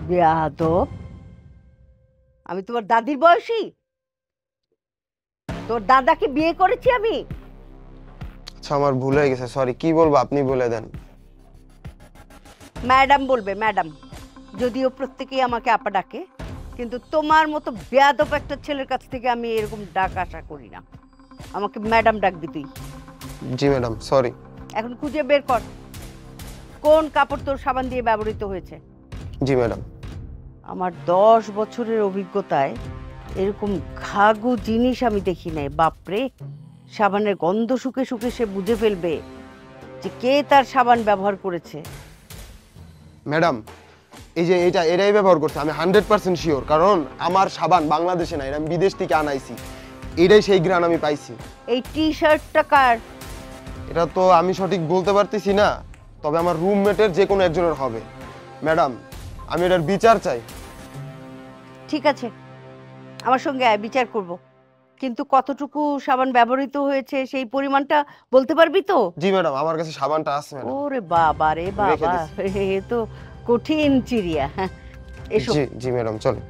বেয়াদব, আমি তোমার দাদির বয়সী? তোর দাদাকে বিয়ে করেছি আমি? আচ্ছা আমার ভুল হয়ে গেছে, সরি। কি বলবো আপনি বলে দেন। ম্যাডাম বলবে, ম্যাডাম। যদিও প্রত্যেকেই আমাকে আপা ডাকে, কিন্তু তোমার মতো বেয়াদব একটা ছেলের কাছ থেকে আমি এরকম ডাক আশা করি না। আমাকে ম্যাডাম ডাকবি তুই। জি ম্যাডাম, সরি। এখন খুঁজে বের কর কোন কাপড় তোর সাবান দিয়ে ব্যবহৃত হয়েছে। জি ম্যাডাম। আমার 10 বছরের অভিজ্ঞতায় এরকম ঘাগু জিনিস আমি দেখি নাই। বাপরে, সাবানের গন্ধ শুকে শুকে সে বুঝে ফেলবে যে কে তার সাবান ব্যবহার করেছে। ম্যাডাম, এই যে এরাই ব্যবহার করছে, আমি 100% শিওর। কারণ আমার সাবান বাংলাদেশে না, এটা আমি বিদেশ থেকে আনাইছি। এটাই সেই ঘ্রাণ আমি পাইছি। এই টি শার্টটা কার? এটা তো আমি সঠিক বলতে পারতেছি না, তবে আমার রুমমেটের যে কোনো একজনের হবে। ম্যাডাম, আমি এটার বিচার চাই। ঠিক আছে, আমার সঙ্গে আয়, বিচার করব। কিন্তু কতটুকু সাবান ব্যবহৃত হয়েছে সেই পরিমাণটা বলতে পারবি তো? জি ম্যাডাম, আমার কাছে সাবানটা আছে ম্যাডাম। ওরে বাবা রে রেখে বাবা, দিছি। এ তো কঠিন চিড়িয়া। হ্যাঁ, এসো। জি জি ম্যাডাম, চলো।